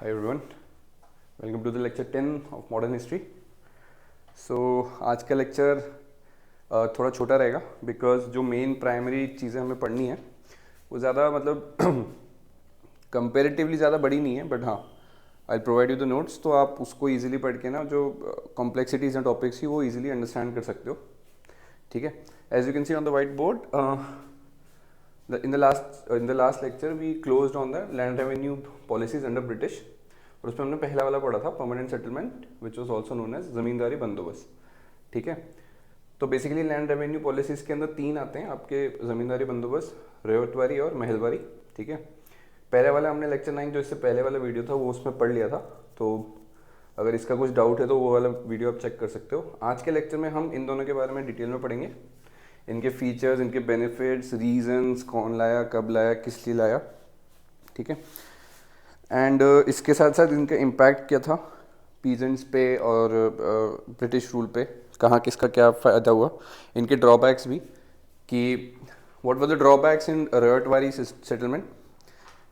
Hi everyone, welcome to the lecture 10 of modern history. So आज का lecture थोड़ा छोटा रहेगा बिकॉज जो मेन प्राइमरी चीज़ें हमें पढ़नी है वो ज़्यादा मतलब कंपेरेटिवली ज़्यादा बड़ी नहीं है, बट हाँ I provide you the notes, तो आप उसको इजीली पढ़ के ना जो कॉम्प्लेक्सिटीज हैं टॉपिक्स की वो इजीली अंडरस्टैंड कर सकते हो. ठीक है, as you can see on the white board, in the last lecture we closed on the land revenue policies under British, और उसमें हमने पहला वाला पढ़ा था permanent settlement which was also known as zamindari bandobast. ठीक है, तो बेसिकली लैंड रेवेन्यू पॉलिसीज के अंदर तीन आते हैं आपके, जमींदारी बंदोबस्त, रेवतवारी और महलवारी. ठीक है, पहले वाला हमने लेक्चर 9 जो इससे पहले वाला वीडियो था वो उसमें पढ़ लिया था, तो अगर इसका कुछ डाउट है तो वो वाला वीडियो आप चेक कर सकते हो. आज के लेक्चर में हम इन दोनों के बारे में डिटेल में पढ़ेंगे, इनके फीचर्स, इनके बेनिफिट्स, रीजंस, कौन लाया, कब लाया, किस लिए लाया. ठीक है, एंड इसके साथ साथ इनका इम्पैक्ट क्या था पीजेंट्स पे और ब्रिटिश रूल पे, कहाँ किसका क्या फ़ायदा हुआ, इनके ड्रॉबैक्स भी, कि what were the drawbacks in Ryotwari settlement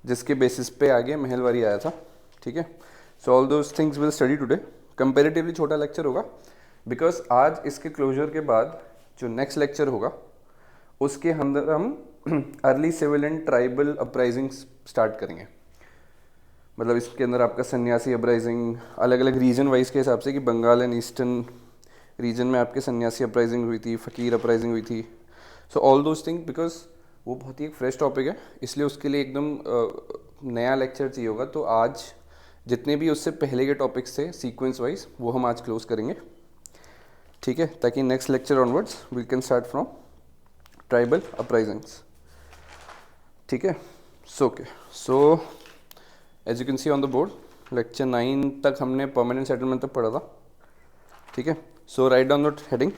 जिसके बेसिस पे आगे महलवारी आया था. ठीक है, so all those things will study today. Comparatively छोटा लेक्चर होगा बिकॉज आज इसके क्लोजर के बाद जो नेक्स्ट लेक्चर होगा उसके अंदर हम early civil and tribal uprising start करेंगे. मतलब इसके अंदर आपका सन्यासी अपराइजिंग अलग अलग रीजन वाइज के हिसाब से, कि बंगाल एंड ईस्टर्न रीजन में आपके सन्यासी अपराइजिंग हुई थी, फ़कीर अपराइजिंग हुई थी. सो ऑल दोज थिंग, बिकॉज वो बहुत ही एक फ्रेश टॉपिक है, इसलिए उसके लिए एकदम नया लेक्चर चाहिए होगा. तो आज जितने भी उससे पहले के टॉपिक्स थे सीक्वेंस वाइज वो हम आज क्लोज करेंगे. ठीक है, ताकि next lecture onwards we can start from tribal uprisings. ठीक है, so as you can see on the board lecture 9 तक हमने परमानेंट सेटलमेंट तक पढ़ा था. ठीक है, so write down the heading.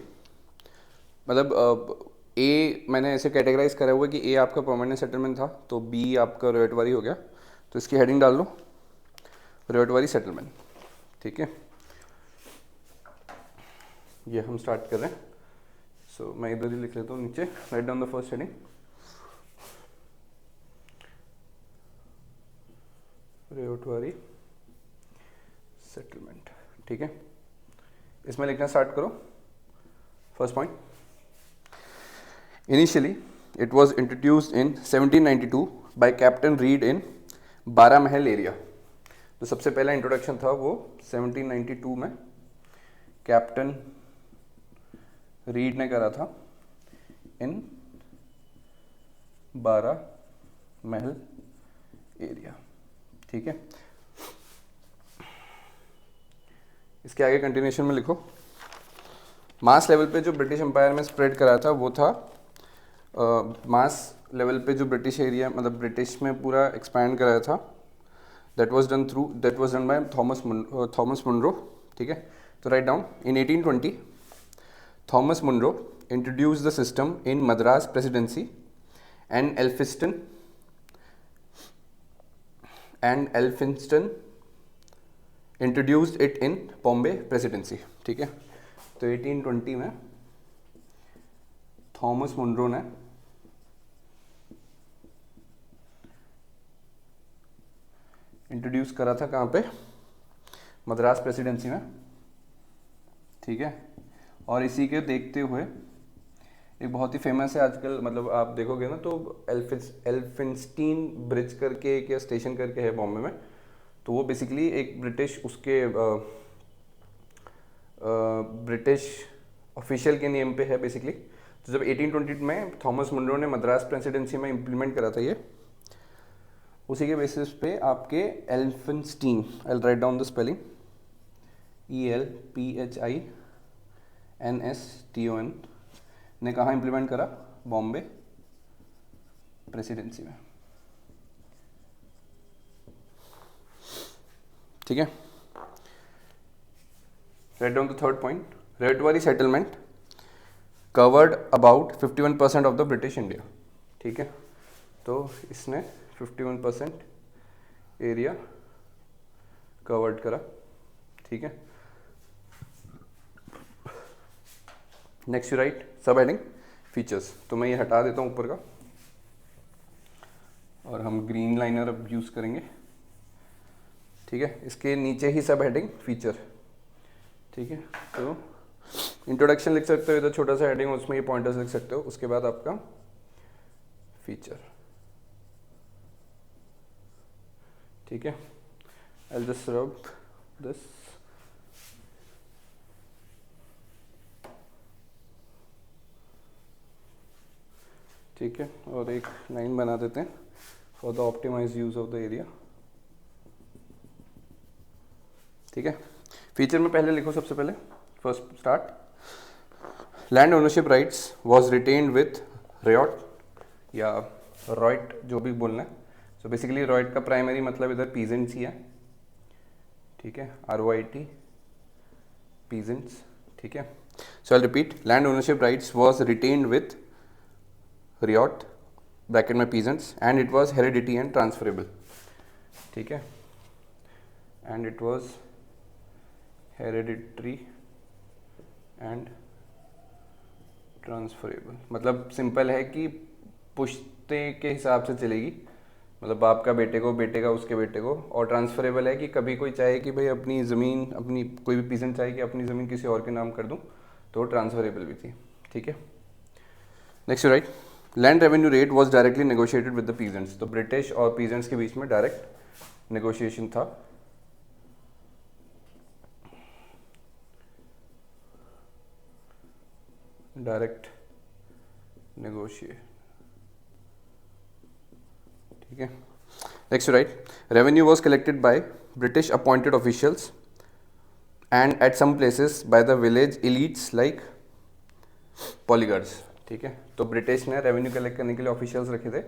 मतलब ए मैंने ऐसे कैटेगराइज करा हुआ है कि ए आपका परमानेंट सेटलमेंट था, तो बी आपका रेवतवारी हो गया, तो इसकी हेडिंग डाल लो रेवतवारी सेटलमेंट. ठीक है, ये हम स्टार्ट कर रहे हैं. सो मैं इधर ही लिख लेता हूँ नीचे, write down the first heading Ryotwari settlement. ठीक है, इसमें लिखना स्टार्ट करो. First point, initially it was introduced in 1792 by captain Read in Baramahal area. तो सबसे पहला इंट्रोडक्शन था वो 1792 में कैप्टन रीड ने करा था इन बारामहल एरिया. ठीक है, इसके आगे कंटिन्यूशन में लिखो. मास लेवल पे जो ब्रिटिश एम्पायर में स्प्रेड करा था वो था मास लेवल पे जो ब्रिटिश एरिया, मतलब ब्रिटिश में पूरा एक्सपैंड कराया था, that was done by Thomas Munro. ठीक है, तो write down. In 1820 Thomas Munro introduce the system in Madras presidency and Elphinstone introduced it in Bombay presidency. ठीक है, तो 1820 में थॉमस मुनरो ने इंट्रोड्यूस करा था कहाँ पे, मद्रास प्रेसिडेंसी में. ठीक है, और इसी के देखते हुए एक बहुत ही फेमस है आजकल, मतलब आप देखोगे ना तो एल्फिंस्टीन ब्रिज करके एक या स्टेशन करके है बॉम्बे में, तो वो बेसिकली एक ब्रिटिश उसके ब्रिटिश ऑफिशियल के नेम पे है बेसिकली. तो जब 1820 में थॉमस मुनरो ने मद्रास प्रेसिडेंसी में इम्प्लीमेंट करा था ये, उसी के बेसिस पे आपके Elphinstone, I write down the spelling, ELPHINSTON, ने कहाँ इम्प्लीमेंट करा, बॉम्बे प्रेसिडेंसी में. ठीक है, write down the third point. Ryotwari settlement covered about 51% of the British India. ठीक है, तो इसने 51% एरिया कवर्ड करा. ठीक है, next you write sub heading features. तो मैं ये हटा देता हूँ ऊपर का और हम ग्रीन लाइनर अब यूज़ करेंगे. ठीक है, इसके नीचे ही सब हेडिंग फीचर, ठीक है। तो इंट्रोडक्शन लिख सकते हो, इधर छोटा सा हेडिंग, उसमें ये पॉइंटर्स लिख सकते हो, उसके बाद आपका फीचर, ठीक है। I'll just rub this, ठीक है, और एक लाइन बना देते हैं for the optimize use of the area, ठीक है। फीचर में पहले लिखो, सबसे पहले first start, land ownership rights was retained with ryot या रॉयट, जो भी बोलना है। सो बेसिकली रॉयट का प्राइमरी मतलब इधर पीजेंट्स ही है, ठीक है, ROIT पीजेंट्स, ठीक है। So I repeat, land ownership rights was retained with ryot bracket में peasants and it was heredity and transferable, ठीक है, and it was hereditary and transferable. मतलब सिंपल है कि पुश्ते के हिसाब से चलेगी, मतलब बाप का बेटे को, बेटे का उसके बेटे को, और ट्रांसफरेबल है कि कभी कोई चाहे कि भाई अपनी ज़मीन, अपनी कोई भी पीजेंट चाहे कि अपनी ज़मीन किसी और के नाम कर दूं, तो ट्रांसफरेबल भी थी, ठीक है। Next right, land revenue rate was directly negotiated with the peasants. तो ब्रिटिश और पीजेंट्स के बीच में डायरेक्ट नेगोशिएशन था, डायरेक्ट नेगोशिएट, ठीक है। Next right, revenue was collected by British appointed officials and at some places by the village elites like poligars, ठीक है। तो ब्रिटिश ने रेवेन्यू कलेक्ट करने के लिए ऑफिशियल्स रखे थे।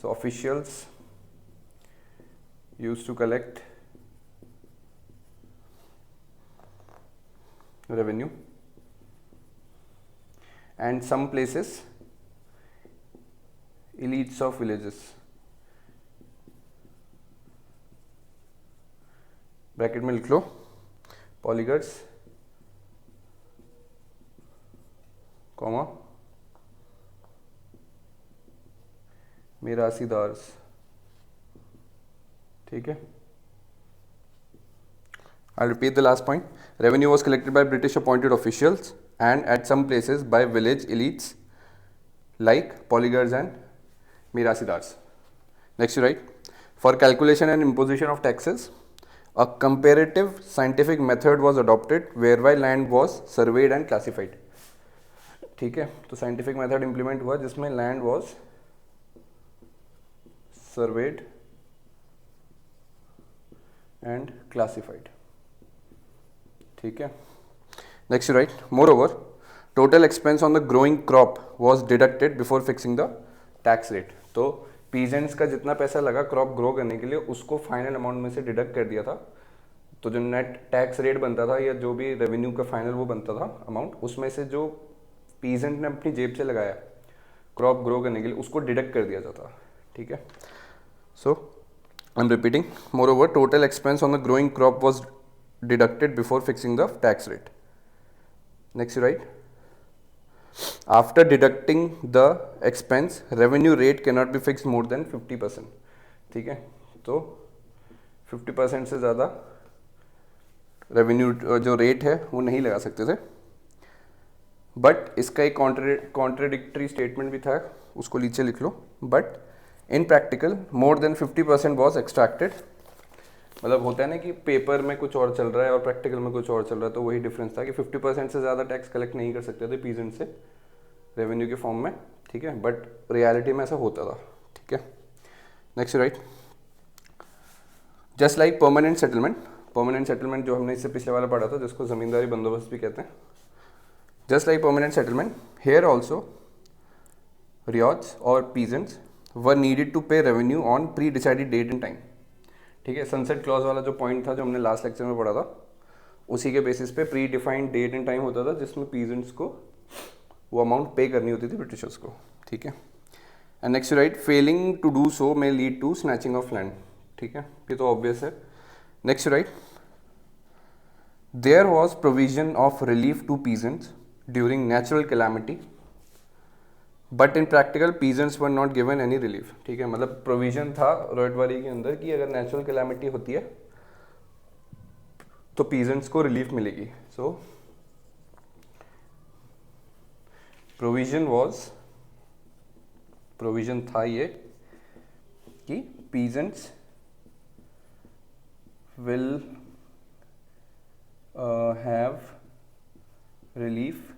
So officials used to collect revenue and some places elites of villages, bracket में लिख लो पॉलीगर्स, कॉमा मिरासीदार्स, ठीक है। I'll repeat the last point. Revenue was collected by British appointed officials and at some places by village elites like polygars and mirasidars. Next you write, for calculation and imposition of taxes, a comparative scientific method was adopted whereby land was surveyed and classified. ठीक है, तो scientific method implement हुआ जिसमें land was surveyed and classified, ठीक है। Next right, more over total expense on the growing crop was deducted before fixing the tax rate. तो peasants का जितना पैसा लगा क्रॉप ग्रो करने के लिए, उसको फाइनल अमाउंट में से डिडक्ट कर दिया था। तो जो नेट टैक्स रेट बनता था या जो भी रेवेन्यू का फाइनल वो बनता था अमाउंट, उसमें से जो पीजेंट ने अपनी जेब से लगाया क्रॉप ग्रो करने के लिए, उसको डिडक्ट कर दिया जाता, ठीक है। So I am repeating, moreover total expense on the growing crop was deducted before fixing the tax rate. Next you write, after deducting the expense revenue rate cannot be fixed more than 50%, ठीक है। तो 50% से ज़्यादा revenue जो rate है वो नहीं लगा सकते थे। बट इसका एक कॉन्ट्रेडिक्टरी स्टेटमेंट भी था, उसको नीचे लिख लो, but in practical more than 50% was extracted. मतलब होता है ना कि पेपर में कुछ और चल रहा है और प्रैक्टिकल में कुछ और चल रहा है, तो वही डिफरेंस था कि 50% से ज़्यादा टैक्स कलेक्ट नहीं कर सकते थे पीजेंट से रेवेन्यू के फॉर्म में, ठीक है, बट रियलिटी में ऐसा होता था, ठीक है। Next right, just like permanent settlement जो हमने इससे पिछले वाला पढ़ा था, जिसको ज़मींदारी बंदोबस्त भी कहते हैं, just like permanent settlement here also ryots और peasants were needed to pay revenue on pre decided date and time, ठीक है। सनसेट क्लॉज वाला जो पॉइंट था जो हमने लास्ट लेक्चर में पढ़ा था, उसी के बेसिस पे predefined date and time होता था जिसमें पीजेंट्स को वो अमाउंट पे करनी होती थी ब्रिटिशर्स को, ठीक है। And next right, failing to do so may lead to snatching of land, ठीक है, ये तो ऑब्वियस है। नेक्स्ट राइट, there was provision of relief to peasants during natural calamity but in practical peasants were not given any relief, ठीक है। मतलब provision था रॉयट वाली के अंदर कि अगर नेचुरल कैलामिटी होती है तो पीजेंट्स को रिलीफ मिलेगी. सो प्रोविजन था ये कि peasants will have relief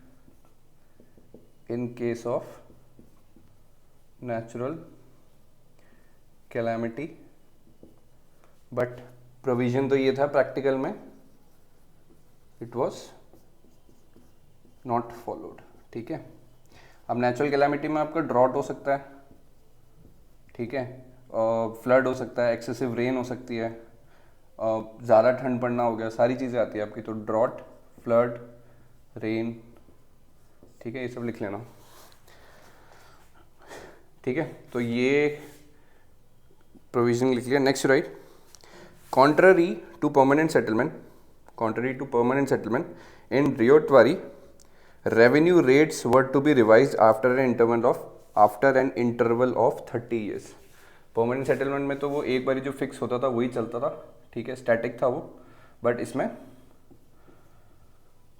in case of natural calamity, but provision तो ये था, प्रैक्टिकल में इट वॉज नॉट फॉलोड. ठीक है. अब नेचुरल कैलामिटी में आपका ड्रॉट हो सकता है, ठीक है, फ्लड हो सकता है, एक्सेसिव रेन हो सकती है, ज़्यादा ठंड पड़ना हो गया, सारी चीज़ें आती है आपकी. तो ड्रॉट, फ्लड, रेन, ठीक है, ये सब लिख लेना. ठीक है. तो ये प्रोविजन लिख लिया. Next right, contrary to permanent settlement in Ryotwari, revenue rates were to be revised after an interval of 30 years. Permanent settlement में तो वो एक बारी जो फिक्स होता था वही चलता था, ठीक है, स्टैटिक था वो. बट इसमें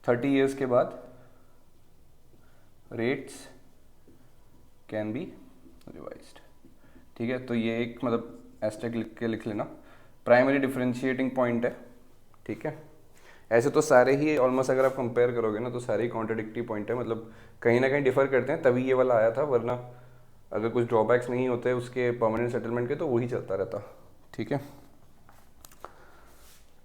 30 years के बाद रेट्स कैन बी रिवाइज्ड. ठीक है. तो ये एक मतलब एस्टेक लिख लेना. प्राइमरी डिफरेंशिएटिंग पॉइंट है. ठीक है. ऐसे तो सारे ही ऑलमोस्ट अगर आप कंपेयर करोगे ना तो सारे ही कॉन्ट्राडिक्टरी पॉइंट है, मतलब कहीं ना कहीं डिफर करते हैं, तभी ये वाला आया था, वरना अगर कुछ ड्रॉबैक्स नहीं होते उसके परमानेंट सेटलमेंट के तो वही चलता रहता. ठीक है.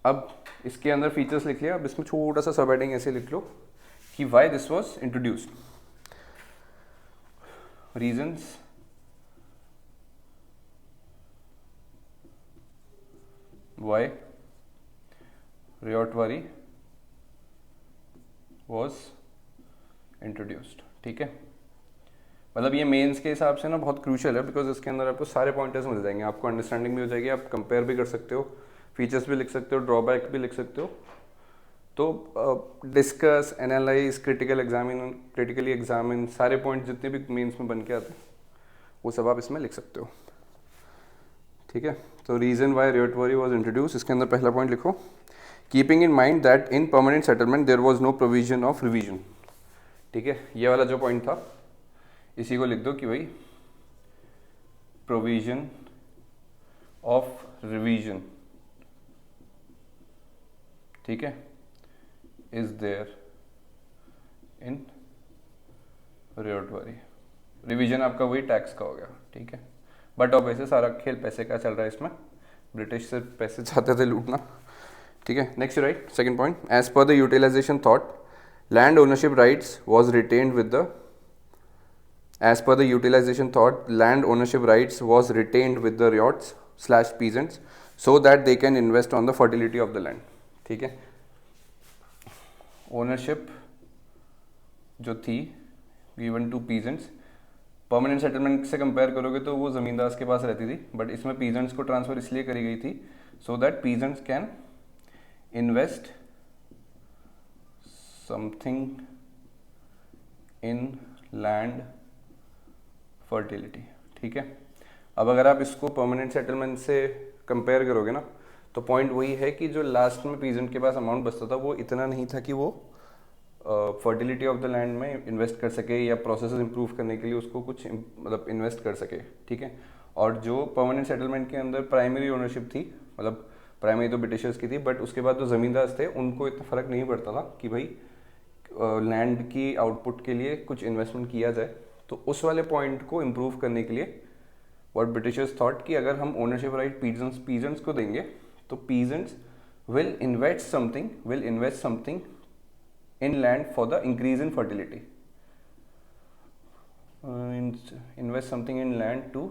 अब इसके अंदर फीचर्स लिख लिया. अब इसमें छोटा सा सब हेडिंग ऐसे लिख लो कि why this was introduced. Reasons why Ryotwari was introduced. ठीक है. मतलब ये मेंस के हिसाब से ना बहुत क्रूशियल है, बिकॉज इसके अंदर आपको सारे पॉइंटर्स मिल जाएंगे, आपको अंडरस्टैंडिंग भी हो जाएगी, आप कंपेयर भी कर सकते हो, फीचर्स भी लिख सकते हो, ड्रॉबैक भी लिख सकते हो. तो डिस्कस, एनालाइज, क्रिटिकली एग्जामिन, सारे पॉइंट जितने भी मेंस में बन के आते हैं वो सब आप इसमें लिख सकते हो. ठीक है. तो reason why ryotwari was introduce, इसके अंदर पहला पॉइंट लिखो, keeping in mind that in permanent settlement there was no provision of revision. ठीक है. ये वाला जो पॉइंट था इसी को लिख दो कि भाई प्रोविजन ऑफ रिवीजन, ठीक है, इज देयर इन रियोटवरी. रिवीजन आपका वही टैक्स का हो गया. ठीक है. बट अब वैसे सारा खेल पैसे का चल रहा है इसमें, ब्रिटिश से पैसे चाहते थे लूटना. ठीक है. Next write, second point, as per the utilization thought land ownership rights was retained with the as per the utilization thought land ownership rights was retained with the ryots peasants so that they can invest on the fertility of the land. ठीक है. Ownership जो थी given to peasants, permanent settlement से compare करोगे तो वो ज़मींदार के पास रहती थी, बट इसमें पीजेंट्स को ट्रांसफ़र इसलिए करी गई थी so that peasants can invest something in land fertility. ठीक है. अब अगर आप इसको परमानेंट सेटलमेंट से कंपेयर करोगे ना तो पॉइंट वही है कि जो लास्ट में पीजेंट के पास अमाउंट बचता था वो इतना नहीं था कि वो फर्टिलिटी ऑफ द लैंड में इन्वेस्ट कर सके या प्रोसेसेस इंप्रूव करने के लिए उसको कुछ मतलब इन्वेस्ट कर सके. ठीक है. और जो परमानेंट सेटलमेंट के अंदर प्राइमरी ओनरशिप थी, मतलब प्राइमरी तो ब्रिटिशर्स की थी, बट उसके बाद जो ज़मींदार थे उनको इतना फ़र्क नहीं पड़ता था कि भाई लैंड की आउटपुट के लिए कुछ इन्वेस्टमेंट किया जाए. तो उस वाले पॉइंट को इम्प्रूव करने के लिए व्हाट ब्रिटिशर्स थॉट कि अगर हम ओनरशिप राइट पीजेंट्स को देंगे तो peasants will invest something in land for the increase in fertility. Invest something in land to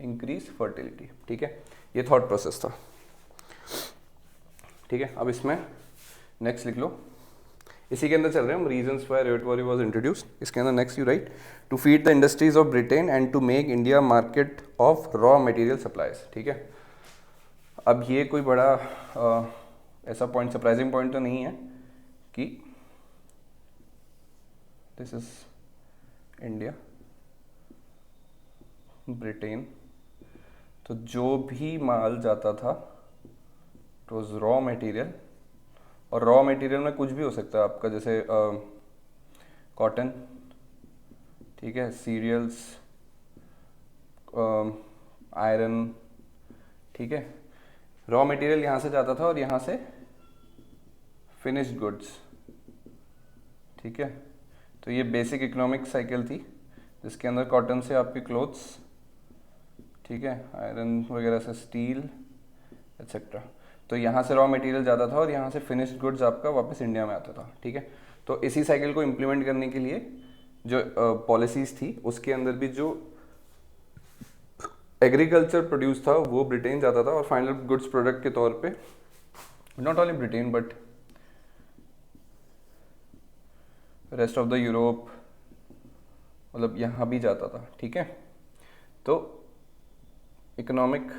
increase fertility. ठीक है. ये थॉट प्रोसेस था. ठीक है. अब इसमें नेक्स्ट लिख लो, इसी के अंदर चल रहे हैं हम, reasons why ryotwari was introduced. इसके अंदर next you write, to feed the industries of Britain and to make India market of raw material supplies. ठीक है. अब ये कोई बड़ा ऐसा पॉइंट, सरप्राइजिंग पॉइंट तो नहीं है कि दिस इज इंडिया, ब्रिटेन, तो जो भी माल जाता था इट वॉज रॉ मटेरियल, और रॉ मटेरियल में कुछ भी हो सकता है आपका, जैसे कॉटन, ठीक है, सीरियल्स, आयरन, ठीक है। रॉ मटेरियल यहाँ से जाता था और यहाँ से फिनिश्ड गुड्स, ठीक है। तो ये बेसिक इकोनॉमिक साइकिल थी जिसके अंदर कॉटन से आपके क्लोथ्स, ठीक है, आयरन वगैरह से स्टील एक्सेट्रा। तो यहाँ से रॉ मटेरियल जाता था और यहाँ से फिनिश्ड गुड्स आपका वापस इंडिया में आता था, ठीक है। तो इसी साइकिल को इम्प्लीमेंट करने के लिए जो पॉलिसीज थी उसके अंदर भी जो एग्रीकल्चर प्रोड्यूस था वो ब्रिटेन जाता था और फाइनल गुड्स प्रोडक्ट के तौर पे not only Britain but rest of the Europe, मतलब यहाँ भी जाता था, ठीक है। तो इकोनॉमिक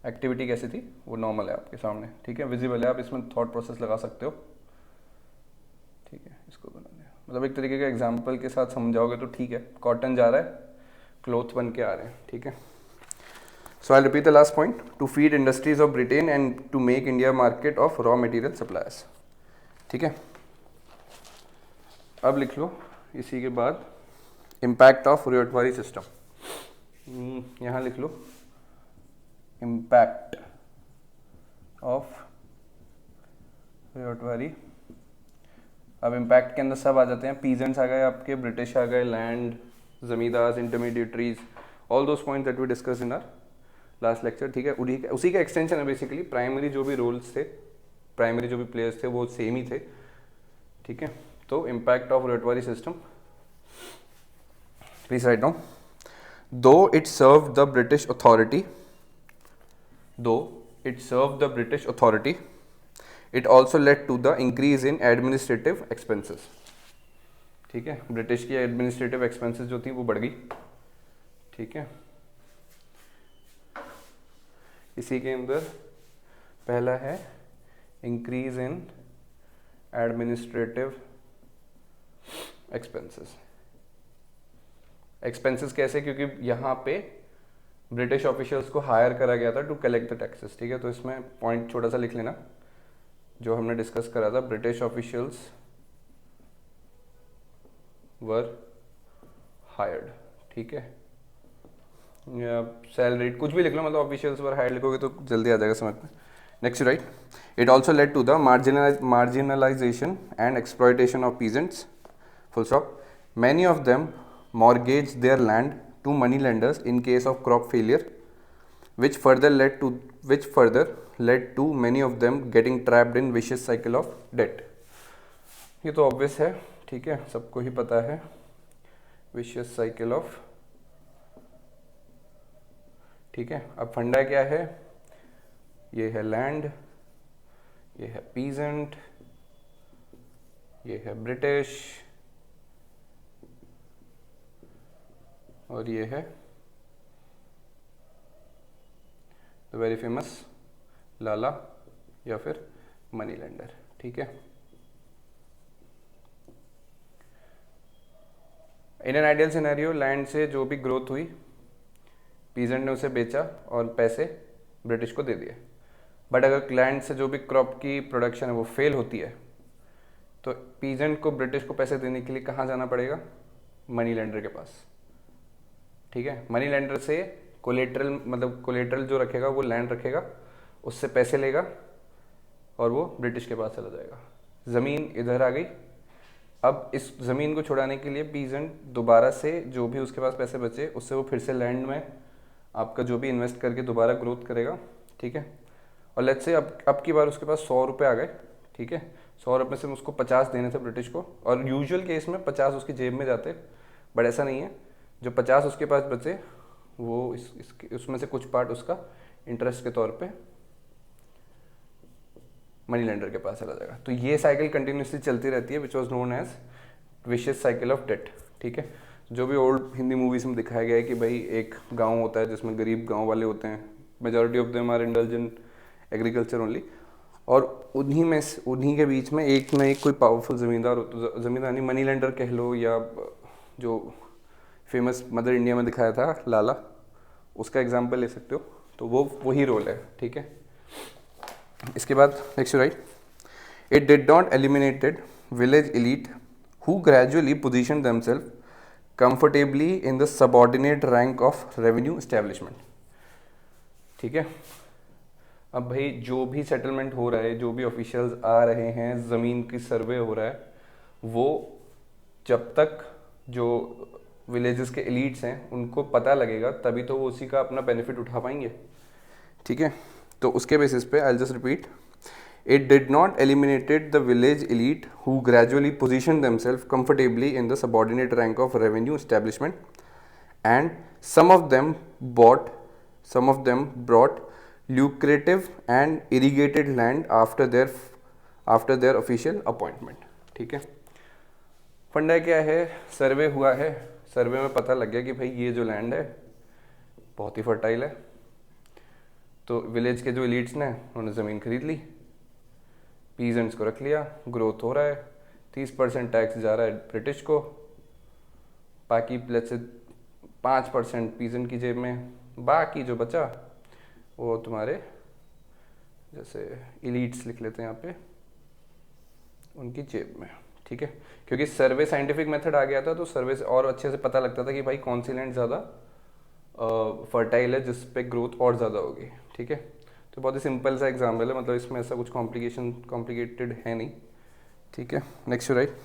एक्टिविटी कैसी थी वो नॉर्मल है आपके सामने, ठीक है, विजिबल है, आप इसमें थॉट प्रोसेस लगा सकते हो, ठीक है। इसको बना दिया, मतलब एक तरीके का एग्जाम्पल के साथ समझाओगे तो ठीक है। कॉटन जा रहा है, क्लोथ बन के आ रहे हैं, ठीक है। So I repeat the last point, to feed industries of Britain and to make India market of raw material suppliers, ठीक है। अब लिख लो इसी के बाद इम्पैक्ट ऑफ रियोटवारी सिस्टम, यहाँ लिख लो इम्पैक्ट ऑफ रियोटवारी। अब इम्पैक्ट के अंदर सब आ जाते हैं, पीजेंट्स आ गए आपके, ब्रिटिश आ गए, land, zamindar, intermediaries, all those points that we discuss in our last lecture, ठीक है। उसी का एक्सटेंशन है बेसिकली। प्राइमरी जो भी रोल्स थे, प्राइमरी जो भी प्लेयर्स थे वो सेम ही थे, ठीक है। तो impact of Ryotwari system, please write down, though it serve the British authority, it also led to the increase in administrative expenses, ठीक है। ब्रिटिश की एडमिनिस्ट्रेटिव एक्सपेंसेस जो थी वो बढ़ गई, ठीक है। इसी के अंदर पहला है increase in administrative expenses. Expenses कैसे, क्योंकि यहाँ पे ब्रिटिश ऑफिशियल्स को हायर करा गया था टू कलेक्ट द टैक्सेस, ठीक है। तो इसमें पॉइंट छोटा सा लिख लेना जो हमने डिस्कस करा था, ब्रिटिश ऑफिशियल्स वर हायर्ड, ठीक है, या सैलरीड, कुछ भी लिख लो, मतलब ऑफिशियल्स वर हायर्ड लिखोगे तो जल्दी आ जाएगा समझ में। Next right, it also led to the marginalisation and exploitation of peasants, full stop. Many of them mortgage their land to money lenders in case of crop failure, which further led to many of them getting trapped in vicious cycle of debt। ये तो obvious है, ठीक है, सबको ही पता है, vicious cycle of, ठीक है। अब फंडा क्या है, ये है लैंड, ये है पीजेंट, ये है ब्रिटिश और ये है द वेरी फेमस लाला या फिर मनी लेंडर, ठीक है। In an ideal scenario land से जो भी ग्रोथ हुई पीजेंट ने उसे बेचा और पैसे ब्रिटिश को दे दिए। बट अगर लैंड से जो भी क्रॉप की प्रोडक्शन है वो फेल होती है तो पीजेंट को ब्रिटिश को पैसे देने के लिए कहाँ जाना पड़ेगा, मनी लेंडर के पास, ठीक है। मनी लेंडर से कोलेट्रल, मतलब कोलेट्रल जो रखेगा वो लैंड रखेगा, उससे पैसे लेगा और वो ब्रिटिश के पास चला जाएगा। ज़मीन इधर आ गई। अब इस ज़मीन को छुड़ाने के लिए पीजेंट दोबारा से जो भी उसके पास पैसे बचे उससे वो फिर से लैंड में आपका जो भी इन्वेस्ट करके दोबारा ग्रोथ करेगा, ठीक है। और लेट्स से अब की बार उसके पास 100 रुपये आ गए, ठीक है। 100 रुपये से उसको 50 देने थे ब्रिटिश को, और यूजुअल केस में 50 उसकी जेब में जाते, बट ऐसा नहीं है। जो 50 उसके पास बचे वो उसमें से कुछ पार्ट उसका इंटरेस्ट के तौर पे मनी लेंडर के पास चला जाएगा। तो ये साइकिल कंटिन्यूसली चलती रहती है, which was known as vicious cycle of debt, ठीक है। जो भी ओल्ड हिंदी मूवीज में दिखाया गया है कि भाई एक गांव होता है जिसमें गरीब गांव वाले होते हैं, majority of them are indulge in agriculture only, और उन्हीं के बीच में एक ना एक कोई पावरफुल ज़मींदार नहीं, मनी लेंडर कह लो, या जो फेमस मदर इंडिया में दिखाया था लाला, उसका एग्जाम्पल ले सकते हो। तो वो वही रोल है, ठीक है। इसके बाद next right, It did not eliminated village elite who gradually positioned themselves comfortably in the subordinate rank of revenue establishment. ठीक है, अब भाई जो भी सेटलमेंट हो रहा है, जो भी ऑफिशियल्स आ रहे हैं, ज़मीन की सर्वे हो रहा है, वो जब तक जो विलेजेस के एलिट्स हैं उनको पता लगेगा तभी तो वो उसी का अपना बेनिफिट उठा पाएंगे. ठीक है, तो उसके बेसिस पे I just repeat, it did not eliminated the village elite who gradually positioned themselves comfortably in the subordinate rank of revenue establishment, and some of them brought lucrative and irrigated land after their official appointment. ठीक है, फंडा क्या है, सर्वे हुआ है, सर्वे में पता लग गया कि भाई ये जो लैंड है बहुत ही फर्टाइल है, तो विलेज के जो एलिट्स ने उन्होंने ज़मीन खरीद ली, पीजेंट्स को रख लिया, ग्रोथ हो रहा है, 30% टैक्स जा रहा है ब्रिटिश को, बाकी प्लस 5% पीजेंट की जेब में, बाकी जो बचा वो तुम्हारे जैसे इलीट्स लिख लेते हैं यहाँ पे, उनकी जेब में. ठीक है, क्योंकि सर्वे साइंटिफिक मेथड आ गया था तो सर्वे से और अच्छे से पता लगता था कि भाई कौन सी लैंड ज़्यादा फर्टाइल है जिस पे ग्रोथ और ज़्यादा होगी. ठीक है, तो बहुत ही सिंपल सा एग्जाम्पल है, मतलब इसमें ऐसा कुछ कॉम्प्लिकेटेड है नहीं. ठीक है, next you right,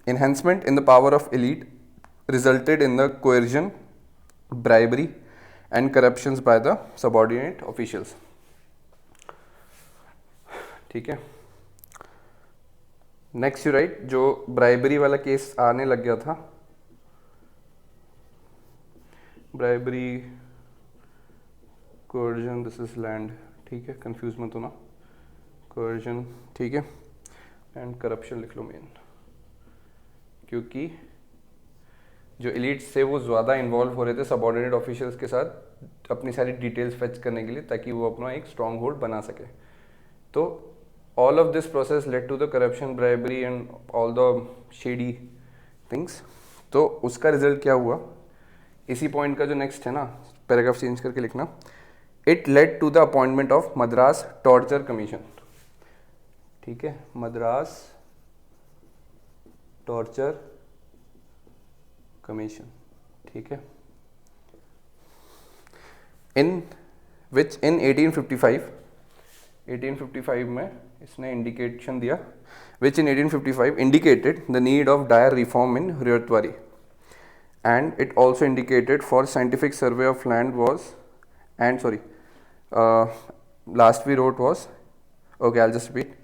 enhancement in the power of elite resulted in the coercion, bribery and corruptions by the subordinate officials. ठीक है, नेक्स्ट यू राइट, जो ब्राइबरी वाला केस आने लग गया था, bribery, coercion, this is land. ठीक है, कंफ्यूज मत होना, कोर्जन. ठीक है, एंड करप्शन लिख लो मेन, क्योंकि जो एलिट्स थे वो ज़्यादा इन्वॉल्व हो रहे थे सबऑर्डिनेट ऑफिशियल्स के साथ अपनी सारी डिटेल्स फेच करने के लिए, ताकि वो अपना एक स्ट्रॉन्ग होल्ड बना सके. तो all of this process led to the corruption, bribery and all the shady things. तो उसका रिजल्ट क्या हुआ, इसी पॉइंट का जो नेक्स्ट है ना, पैराग्राफ चेंज करके लिखना, it led to the appointment of Madras torture commission. ठीक है, मद्रास टॉर्चर कमीशन. ठीक है, इन विच इन 1855 में इसने इंडिकेशन दिया, which in 1855 indicated the need of dire reform in Ryotwari, and it also indicated for scientific survey of land was, and sorry, last we wrote was, okay, I'll just repeat,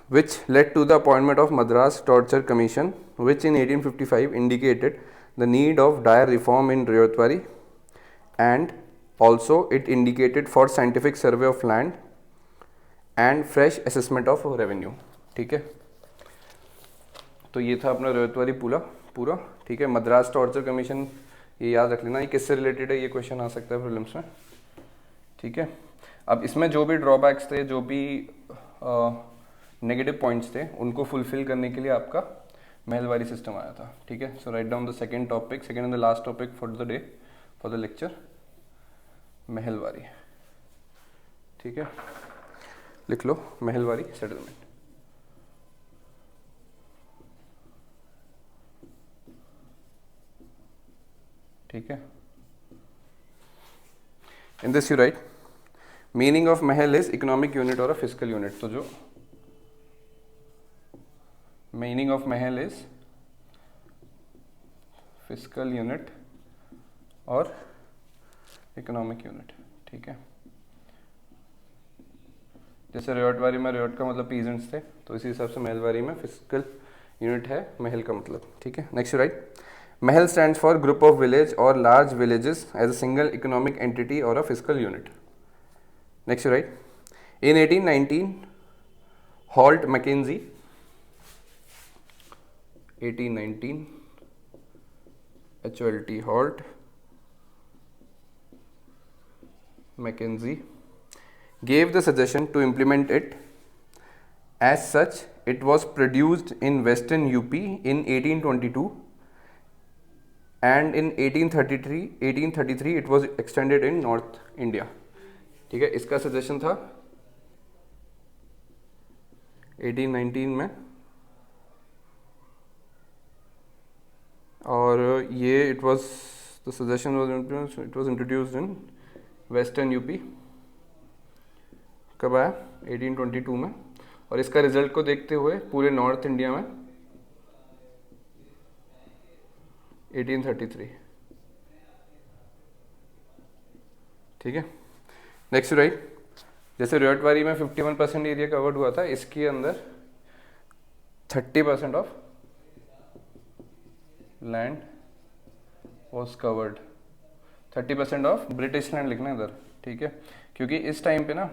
which led to the appointment of Madras Torture Commission, which in 1855 indicated the need of dire reform in Ryotwari, and also it indicated for scientific survey of land and fresh assessment of revenue. ठीक है, तो ये था अपना रियोतवारी पूरा. ठीक है, Madras torture commission ये याद रख लेना, ये किससे रिलेटेड है, ये क्वेश्चन आ सकता है प्रीलिम्स में. ठीक है, अब इसमें जो भी ड्रॉबैक्स थे, जो भी नेगेटिव पॉइंट्स थे, उनको फुलफिल करने के लिए आपका महलवारी सिस्टम आया था. ठीक है, so write down the second topic, second and the last topic for the day, for the lecture, Mahalwari. ठीक है, लिख लो महलवारी सेटलमेंट. ठीक है, in this you write, meaning of mahal is economic unit और अ फिजिकल यूनिट. तो जो meaning of mahal is physical unit और इकोनॉमिक यूनिट. ठीक है, जैसे रियोटवारी में रियोट का मतलब पीजेंट्स थे, तो इसी हिसाब से महलवारी में फिजिकल यूनिट है महल का मतलब. ठीक है, next right, Mahal stands for group of village or large villages as a single economic entity or a fiscal unit. Next, right? In 1819, Holt Mackenzie, 1819, HOLT, Holt Mackenzie gave the suggestion to implement it. As such, it was produced in Western UP in 1822. And in 1833 it was extended in North India. ठीक है, इसका suggestion था 1819 में, और ये it was the suggestion was introduced in western UP. कब आया? 1822 में। और इसका रिजल्ट को देखते हुए पूरे नॉर्थ इंडिया में 1833। ठीक है, नेक्स्ट राइट। जैसे रेवाड़ी में 51% एरिया कवर्ड हुआ था, इसके अंदर 30% of land was covered. 30% of British land लिखना इधर, ठीक है, क्योंकि इस टाइम पे ना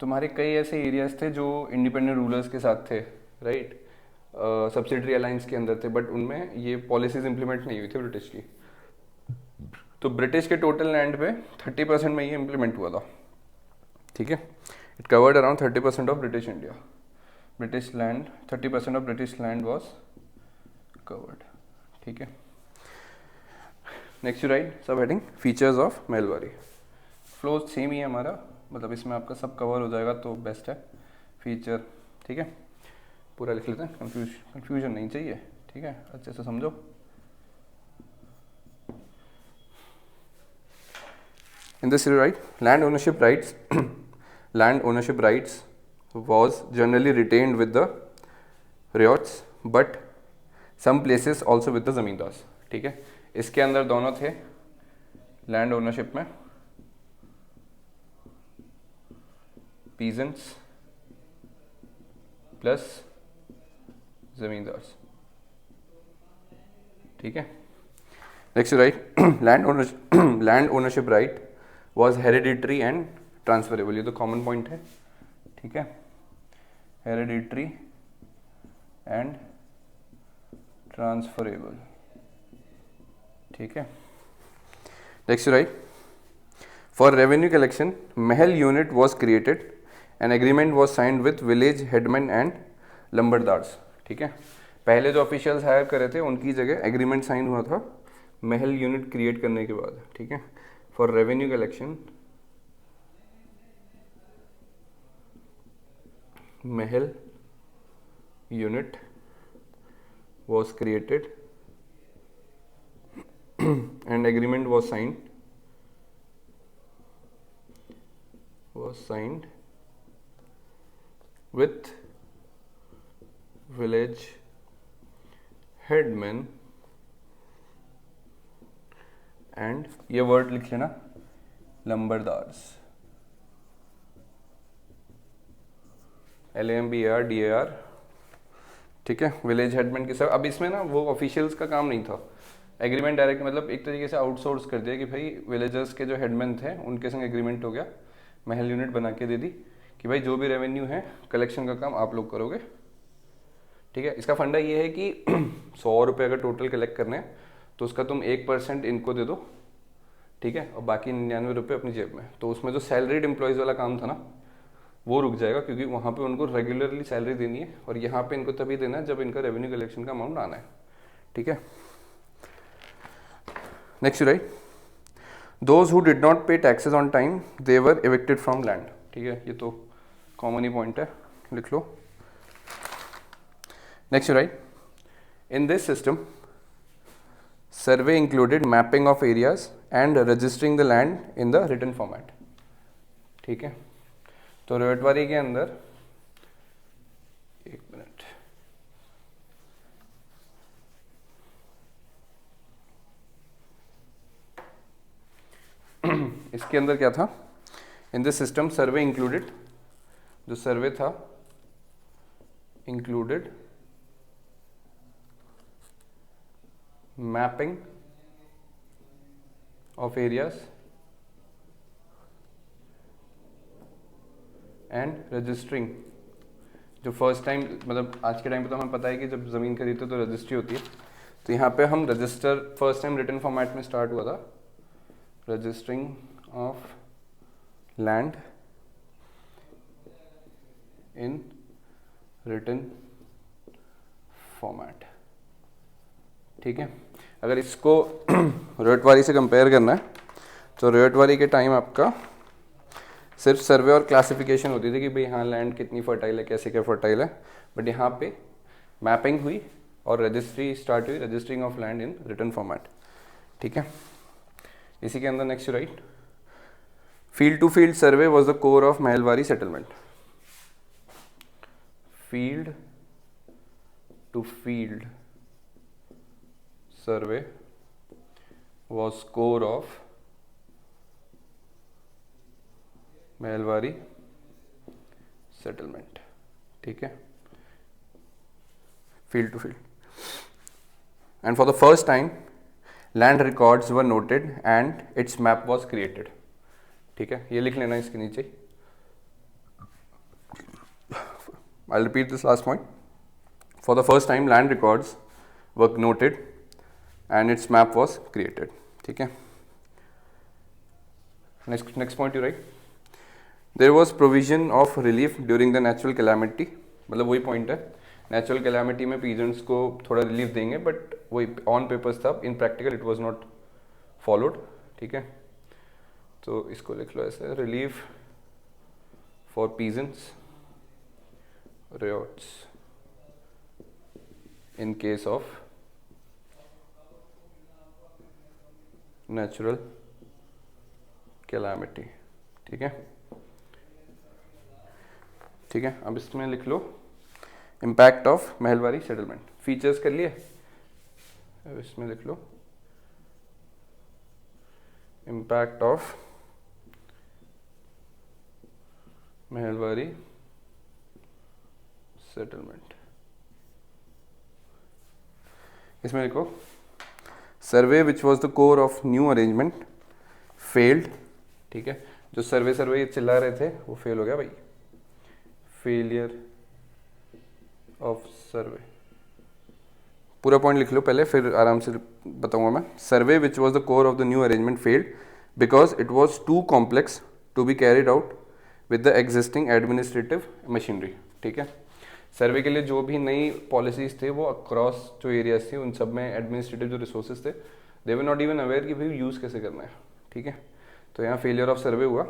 तुम्हारे कई ऐसे एरियाज थे जो इंडिपेंडेंट रूलर्स के साथ थे, राइट, सब्सिडरी अलायंस के अंदर थे, बट उनमें ये पॉलिसीज इंप्लीमेंट नहीं हुई थी ब्रिटिश की। तो ब्रिटिश के टोटल लैंड पे 30% में ये इंप्लीमेंट हुआ था। ठीक है, it covered around 30% of British India, British land, 30% of British land was covered. ठीक है, next you write sub heading features of Mahalwari. Flow same ही है हमारा, मतलब इसमें आपका सब कवर हो जाएगा तो बेस्ट है। फीचर, ठीक है, पूरा लिख लेते हैं, कंफ्यूजन नहीं चाहिए, ठीक है, अच्छे से समझो। In this right, land ownership rights was generally retained with the ryots, but some places also with the zamindars। ठीक है, इसके अंदर दोनों थे लैंड ओनरशिप में, पीजेंट्स प्लस जमींदार्स। ठीक है, next right, land ownership right was hereditary and transferable. ये तो कॉमन पॉइंट है, ठीक है, हेरिडिटरी एंड ट्रांसफरेबल। ठीक है, next write, for revenue collection mahal unit was created an agreement was signed with village headman and lambardars. ठीक है, पहले जो ऑफिशियल्स हायर करे थे उनकी जगह एग्रीमेंट साइन हुआ था महल यूनिट क्रिएट करने के बाद। ठीक है, for revenue collection mahal unit was created and agreement was signed with village headmen and ये वर्ड लिख लेना, लंबरदार्स, LAMBARDAR। ठीक है, विलेज हेडमैन के साथ। अब इसमें ना वो ऑफिशियल्स का काम नहीं था, एग्रीमेंट डायरेक्ट, मतलब एक तरीके से आउटसोर्स कर दिया कि भाई विलेजर्स के जो हेडमैन थे उनके संग एग्रीमेंट हो गया, महल यूनिट बना के दे दी कि भाई जो भी रेवेन्यू है कलेक्शन का काम आप लोग करोगे। ठीक है, इसका फंडा ये है कि 100 रुपये अगर टोटल कलेक्ट करने हैं तो उसका तुम 1% इनको दे दो, ठीक है, और बाकी 99 रुपये अपनी जेब में। तो उसमें जो सैलरीड एम्प्लॉयज़ वाला काम था ना वो रुक जाएगा, क्योंकि वहाँ पे उनको रेगुलरली सैलरी देनी है, और यहाँ पे इनको तभी देना है जब इनका रेवेन्यू कलेक्शन का अमाउंट आना है। ठीक है, next write, those who did not pay taxes on time they were evicted from land. ठीक है, ये तो कॉमन ही पॉइंट है, लिख लो। Next write, in this system survey included mapping of areas and registering the land in the written format. ठीक है, तो रेवाड़ी के अंदर, एक मिनट, इसके अंदर क्या था, इन दिस सिस्टम सर्वे इंक्लूडेड, जो सर्वे था included mapping of areas and registering. जो फर्स्ट टाइम, मतलब आज के टाइम पे तो हमें पता है कि जब ज़मीन खरीदते तो रजिस्ट्री होती है, तो यहाँ पे हम register first time written format में स्टार्ट हुआ था, registering of land in written format. ठीक है, अगर इसको रेवाड़ी से कंपेयर करना है तो रेवाड़ी के टाइम आपका सिर्फ सर्वे और क्लासिफिकेशन होती थी कि भाई हाँ लैंड कितनी फर्टाइल है, कैसे क्या फर्टाइल है, बट यहाँ पे मैपिंग हुई और रजिस्ट्री स्टार्ट हुई, registering of land in written format. ठीक है, इसी के अंदर next right, field to field survey was the core of Mahalwari settlement. Field to field survey was core of Mahalwari settlement. ठीक है, field to field, and for the first time land records were noted and its map was created. ठीक है, ये लिख लेना इसके नीचे। I'll repeat this last point. For the first time land records were noted and its map was created. ठीक है, next point you write, there was provision of relief during the natural calamity। मतलब वही point है, natural calamity में peasants को थोड़ा relief देंगे, but वही ऑन पेपर्स था, इन practical it was not followed. ठीक है, तो इसको लिख लो ऐसे, relief for peasants riots in case of natural calamity। ठीक है, ठीक है, अब इसमें लिख लो impact of Mahalwari settlement. Features कर लिए, अब इसमें लिख लो इम्पैक्ट ऑफ महलवारी सेटलमेंट। इसमें लिखो survey which was the core of new arrangement failed. ठीक है, जो सर्वे चिल्ला रहे थे वो फेल हो गया भाई, फेलियर ऑफ सर्वे। पूरा पॉइंट लिख लो पहले, फिर आराम से बताऊंगा मैं। Survey which was the core of the new arrangement failed because it was too complex to be carried out with the existing administrative machinery. ठीक है, सर्वे के लिए जो भी नई पॉलिसीज थे वो अक्रॉस जो एरियाज थे उन सब में एडमिनिस्ट्रेटिव जो रिसोर्सेज थे दे वर नॉट इवन अवेयर कि भाई यूज़ कैसे करना है। ठीक है, तो यहाँ फेलियर ऑफ सर्वे हुआ।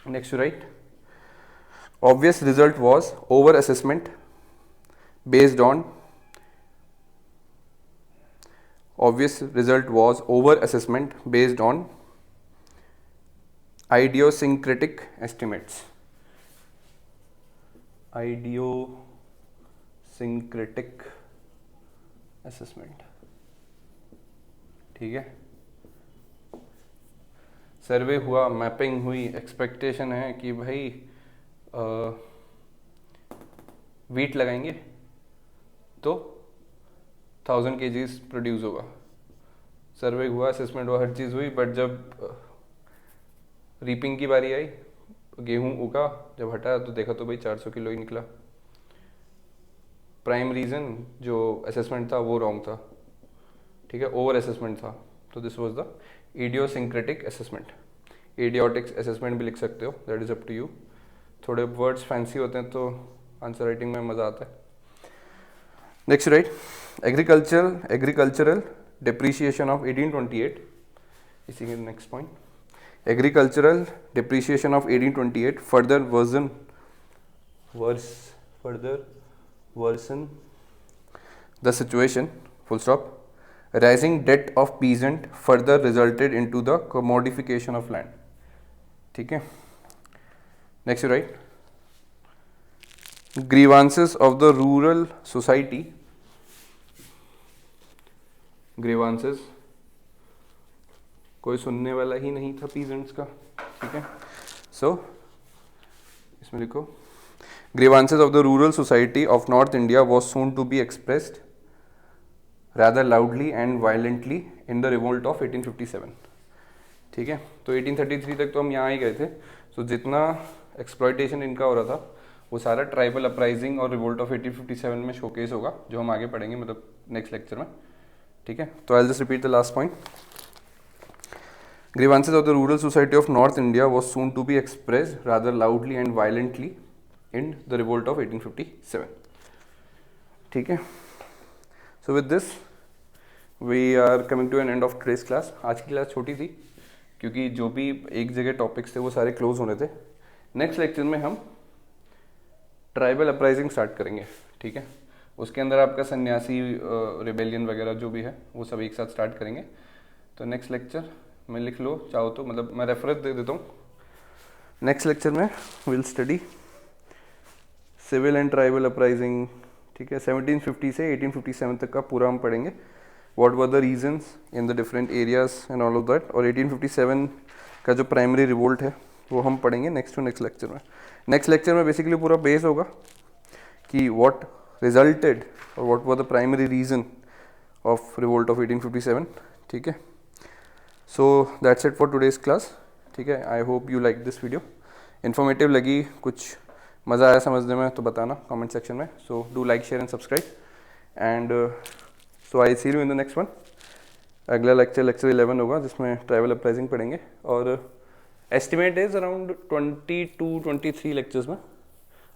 Next right, obvious result was over assessment based on idiosyncratic estimates। idiosyncratic assessment। ठीक है, सर्वे हुआ, मैपिंग हुई, एक्सपेक्टेशन है कि भाई वीट लगाएंगे तो 1000 kgs प्रोड्यूस होगा। सर्वे हुआ, असेसमेंट हुआ, हर चीज़ हुई, बट जब रीपिंग की बारी आई, गेहूं उगा, जब हटा तो देखा तो भाई 400 किलो ही निकला। प्राइम रीज़न जो असेसमेंट था वो रॉन्ग था। ठीक है, ओवर असेसमेंट था, तो this was the idiosyncratic assessment. Idiotic assessment भी लिख सकते हो, that is up to you. थोड़े वर्ड्स फैंसी होते हैं तो आंसर राइटिंग में मज़ा आता है। Next right, agricultural depreciation of 1828। इसी के next point, agricultural depreciation of 1828 further worsen the situation, full stop। rising debt of peasant further resulted into the commodification of land। ठीक है, next you write, grievances of the rural society। grievances कोई सुनने वाला ही नहीं था peasants का। ठीक है, सो इसमें लिखो, grievances of the rural society of north India was soon to be expressed rather loudly and violently in the revolt of 1857। ठीक है, तो 1833 तक तो हम यहाँ ही गए थे। सो जितना एक्सप्लॉयटेशन इनका हो रहा था वो सारा ट्राइबल अपराइजिंग और रिवोल्ट ऑफ 1857 में शोकेस होगा, जो हम आगे पढ़ेंगे, मतलब नेक्स्ट लेक्चर में। ठीक है, तो I will just repeat the last point. Grievances of the rural society of North India was soon to be expressed rather loudly and violently in the revolt of 1857। ठीक है, so with this we are coming to an end of today's class। आज की class छोटी थी क्योंकि जो भी एक जगह टॉपिक्स थे वो सारे क्लोज होने थे। नेक्स्ट लेक्चर में हम ट्राइबल अपराइजिंग स्टार्ट करेंगे, ठीक है। उसके अंदर आपका सन्यासी रिबेलियन वगैरह जो भी है वो सब एक साथ स्टार्ट करेंगे। तो नेक्स्ट लेक्चर में लिख लो चाहो तो, मतलब मैं रेफरेंस दे देता हूँ। नेक्स्ट लेक्चर में will study civil and tribal uprising, ठीक है। 1750 से 1857 तक का पूरा हम पढ़ेंगे। What were the reasons in the different areas and all of that. और 1857 का जो प्राइमरी रिवोल्ट है वो हम पढ़ेंगे नेक्स्ट लेक्चर में। नेक्स्ट लेक्चर में बेसिकली पूरा बेस होगा कि व्हाट रिजल्टेड और what were the primary reason of revolt of 1857, ठीक है। So that's it for today's class, ठीक है। I hope you like this video. Informative लगी, कुछ मज़ा आया समझने में तो बताना कमेंट सेक्शन में। So do like, share and subscribe and so I see you in the next one. अगला लेक्चर 11 होगा जिसमें ट्राइबल अपराइजिंग पढ़ेंगे और estimate is around 20 to 23 lectures में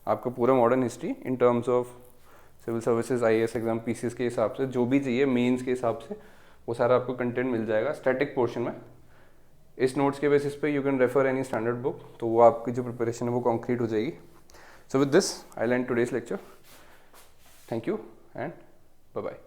आपका पूरा modern history in terms of civil services, IAS exam, PCS के हिसाब से जो भी चाहिए मेंस के हिसाब से वो सारा आपको कंटेंट मिल जाएगा स्टैटिक पोर्शन में। इस नोट्स के बेसिस पे you can refer any standard book, तो वो आपकी जो प्रिपरेशन है वो कॉन्क्रीट हो जाएगी। So with this I end today's lecture. Thank you and bye bye.